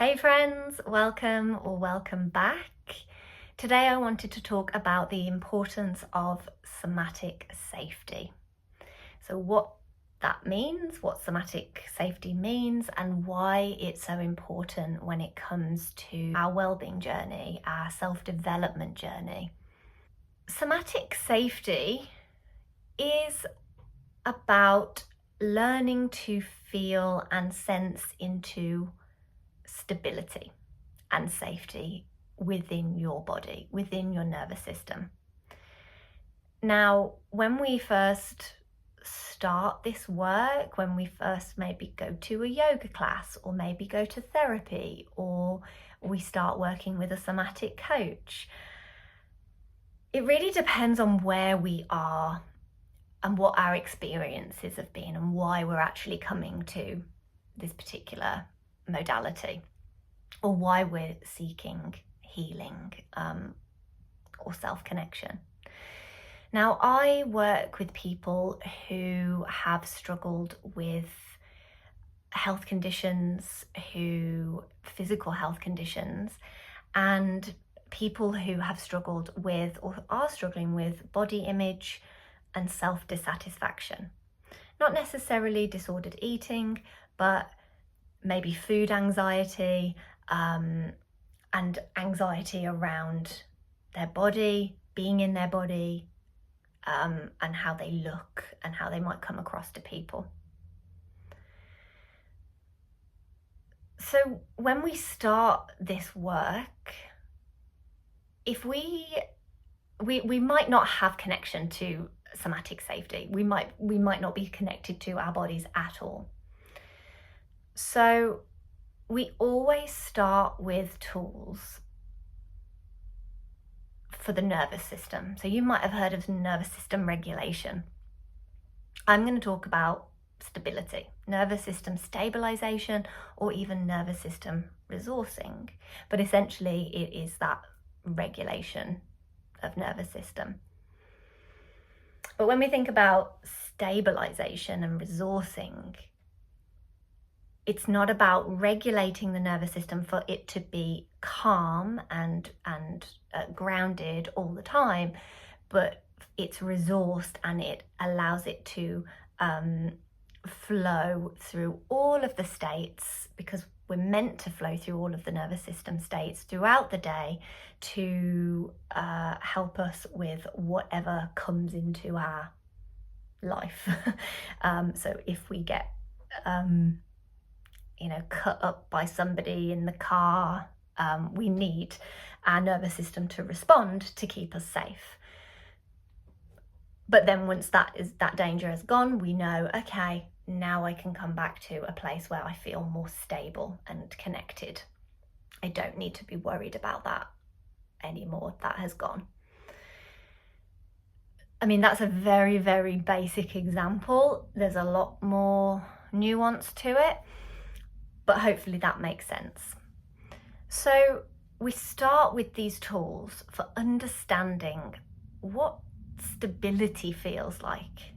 Hey friends, welcome or welcome back. Today I wanted to talk about the importance of somatic safety. So what that means, what somatic safety means, and why it's so important when it comes to our well-being journey, our self-development journey. Somatic safety is about learning to feel and sense into stability and safety within your body, within your nervous system. Now, when we first start this work, when we first maybe go to a yoga class or maybe go to therapy or we start working with a somatic coach, it really depends on where we are and what our experiences have been and why we're actually coming to this particular modality, or why we're seeking healing or self-connection. Now, I work with people who have struggled with health conditions, physical health conditions, and people who have struggled with or are struggling with body image and self-dissatisfaction. Not necessarily disordered eating, but maybe food anxiety, and anxiety around their body, being in their body, and how they look and how they might come across to people. So when we start this work, if we might not have connection to somatic safety. We might not be connected to our bodies at all. So we always start with tools for the nervous system. So you might have heard of nervous system regulation. I'm going to talk about stability, nervous system stabilization, or even nervous system resourcing. But essentially it is that regulation of nervous system. But when we think about stabilization and resourcing, it's not about regulating the nervous system for it to be calm and grounded all the time, but it's resourced and it allows it to flow through all of the states, because we're meant to flow through all of the nervous system states throughout the day to help us with whatever comes into our life. So if we get cut up by somebody in the car, we need our nervous system to respond to keep us safe. But then once that danger has gone, we know, okay, now I can come back to a place where I feel more stable and connected. I don't need to be worried about that anymore. That has gone. I mean, that's a very, very basic example. There's a lot more nuance to it, but hopefully that makes sense. So we start with these tools for understanding what stability feels like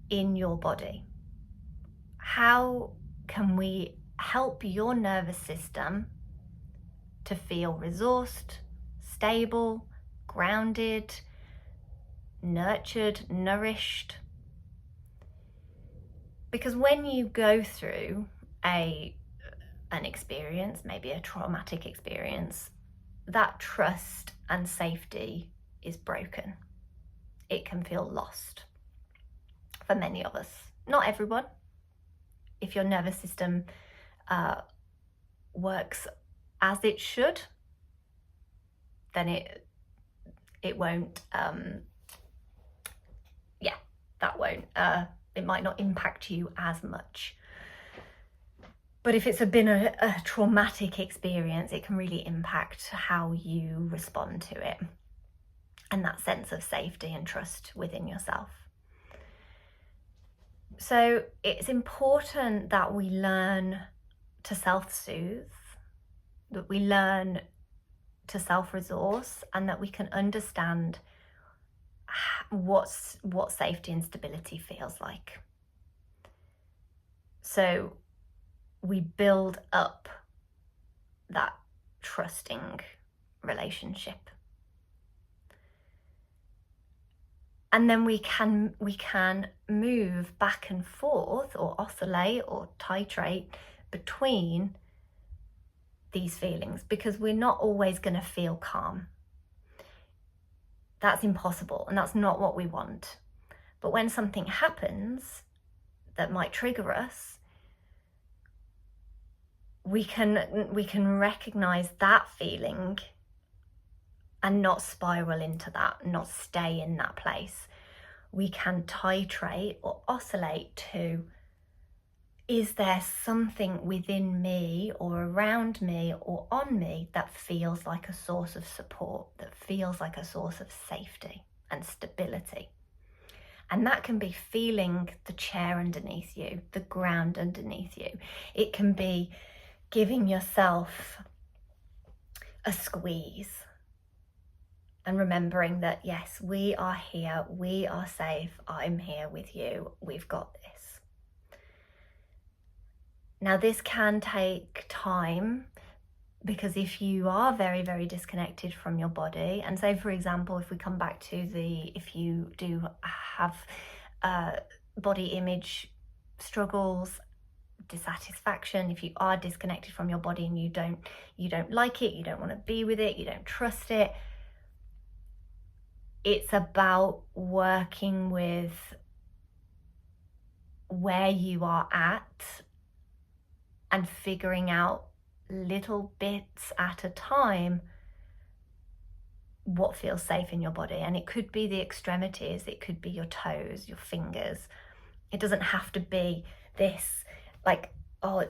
in your body. How can we help your nervous system to feel resourced, stable, grounded, nurtured, nourished? Because when you go through an experience, maybe a traumatic experience, that trust and safety is broken. It can feel lost for many of us. Not everyone. If your nervous system works as it should, then it won't, it might not impact you as much. But if it's been a traumatic experience, it can really impact how you respond to it and that sense of safety and trust within yourself. So it's important that we learn to self-soothe, that we learn to self-resource, and that we can understand what safety and stability feels like. So we build up that trusting relationship. And then we can move back and forth, or oscillate or titrate between these feelings, because we're not always going to feel calm. That's impossible, and that's not what we want. But when something happens that might trigger us, we can recognize that feeling and not spiral into that, not stay in that place. We can titrate or oscillate to, is there something within me or around me or on me that feels like a source of support, that feels like a source of safety and stability? And that can be feeling the chair underneath you, the ground underneath you. It can be giving yourself a squeeze and remembering that, yes, we are here, we are safe, I'm here with you, we've got this. Now, this can take time, because if you are very, very disconnected from your body, and say, for example, if we come back to if you do have body image struggles, dissatisfaction, if you are disconnected from your body and you don't like it, you don't want to be with it, you don't trust it, it's about working with where you are at and figuring out little bits at a time what feels safe in your body. And it could be the extremities, it could be your toes, your fingers. It doesn't have to be this, like, oh,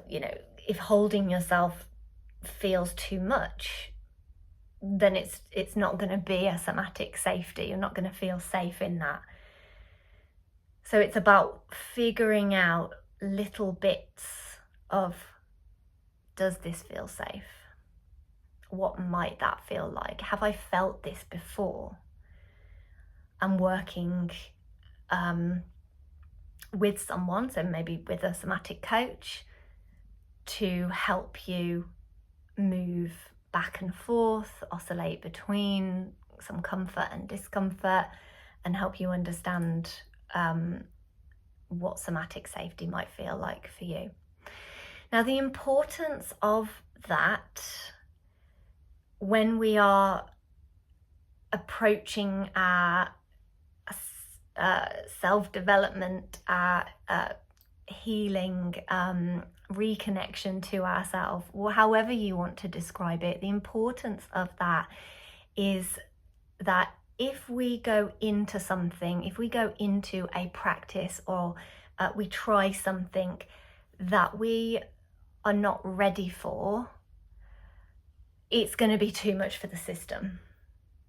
if holding yourself feels too much, then it's not going to be a somatic safety. You're not going to feel safe in that. So it's about figuring out little bits of, does this feel safe? What might that feel like? Have I felt this before? I'm working with someone, so maybe with a somatic coach, to help you move back and forth, oscillate between some comfort and discomfort, and help you understand what somatic safety might feel like for you. Now, the importance of that when we are approaching our self-development, our healing, reconnection to ourselves, or however you want to describe it, the importance of that is that if we go into something, if we go into a practice, or we try something that we are not ready for, it's going to be too much for the system.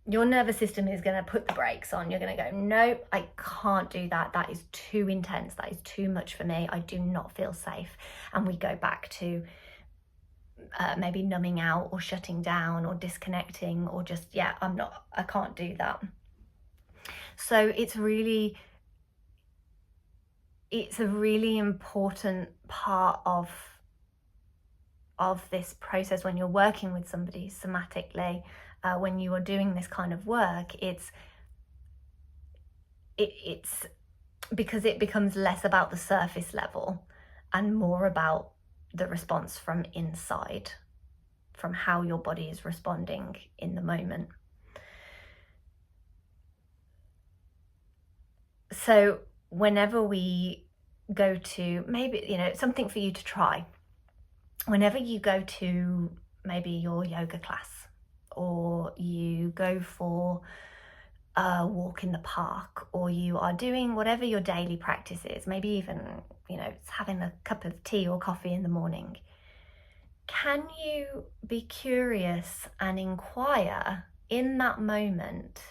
Your nervous system is going to put the brakes on. You're going to go, no, I can't do that. That is too intense. That is too much for me. I do not feel safe. And we go back to maybe numbing out or shutting down or disconnecting, or just, I can't do that. So it's a really important part of this process when you're working with somebody somatically. When you are doing this kind of work, it's because it becomes less about the surface level and more about the response from inside, from how your body is responding in the moment. So whenever we go to, maybe, something for you to try, whenever you go to maybe your yoga class, or you go for a walk in the park, or you are doing whatever your daily practice is, maybe even, it's having a cup of tea or coffee in the morning, can you be curious and inquire in that moment,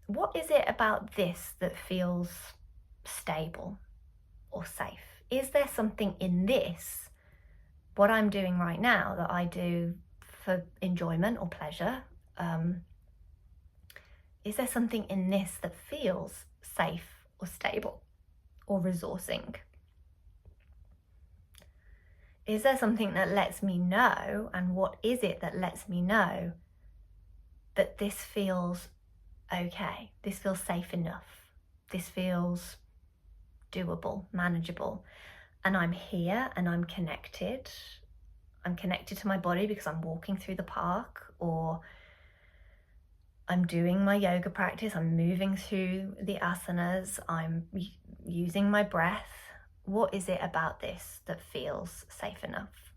what is it about this that feels stable or safe? Is there something in this, what I'm doing right now, that I do for enjoyment or pleasure? Is there something in this that feels safe or stable or resourcing? Is there something that lets me know, and what is it that lets me know that this feels okay? This feels safe enough. This feels doable, manageable. And I'm here and I'm connected. I'm connected to my body because I'm walking through the park, or I'm doing my yoga practice, I'm moving through the asanas, I'm using my breath. What is it about this that feels safe enough?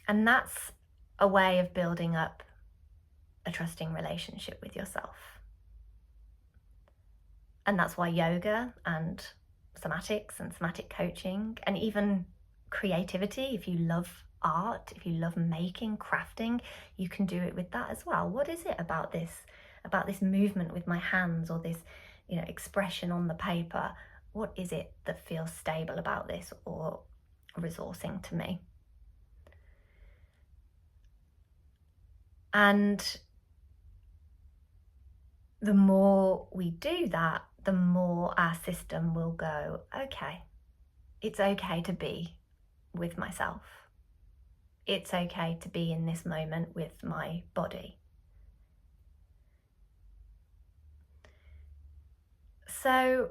And that's a way of building up a trusting relationship with yourself. And that's why yoga and somatics and somatic coaching, and even creativity, if you love art, if you love making, crafting, you can do it with that as well. What is it about this movement with my hands, or this, expression on the paper? What is it that feels stable about this, or resourcing to me? And the more we do that, the more our system will go, okay, it's okay to be with myself. It's okay to be in this moment with my body. So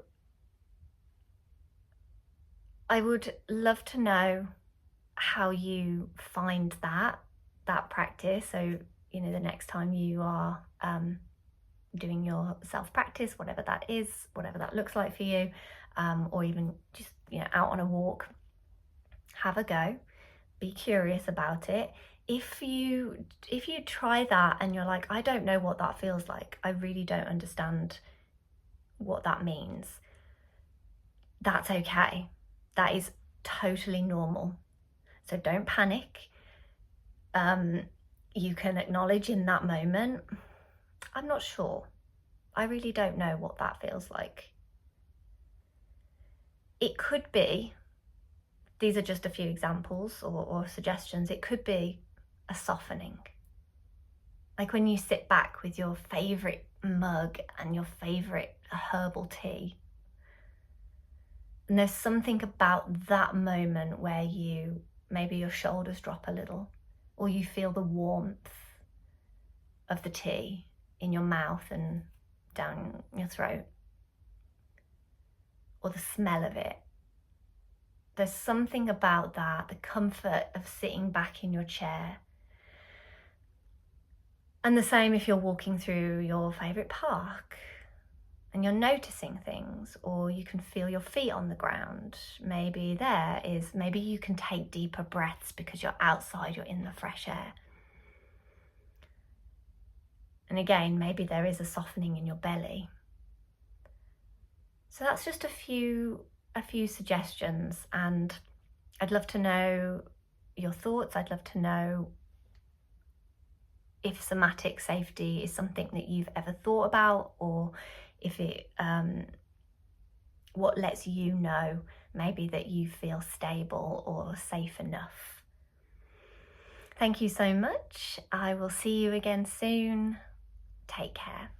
I would love to know how you find that practice. So, the next time you are doing your self-practice, whatever that is, whatever that looks like for you, or even just, out on a walk, have a go, be curious about it. If you try that and you're like, I don't know what that feels like, I really don't understand what that means, that's okay. That is totally normal. So don't panic. You can acknowledge in that moment, I'm not sure. I really don't know what that feels like. It could be, these are just a few examples or suggestions, it could be a softening. Like when you sit back with your favorite mug and your favorite herbal tea, and there's something about that moment where maybe your shoulders drop a little, or you feel the warmth of the tea in your mouth and down your throat, or the smell of it. There's something about that, the comfort of sitting back in your chair. And the same if you're walking through your favorite park and you're noticing things, or you can feel your feet on the ground. Maybe you can take deeper breaths because you're outside, you're in the fresh air. And again, maybe there is a softening in your belly. So that's just a few suggestions, and I'd love to know your thoughts. I'd love to know if somatic safety is something that you've ever thought about, or if it what lets you know maybe that you feel stable or safe enough. Thank you so much. I will see you again soon. Take care.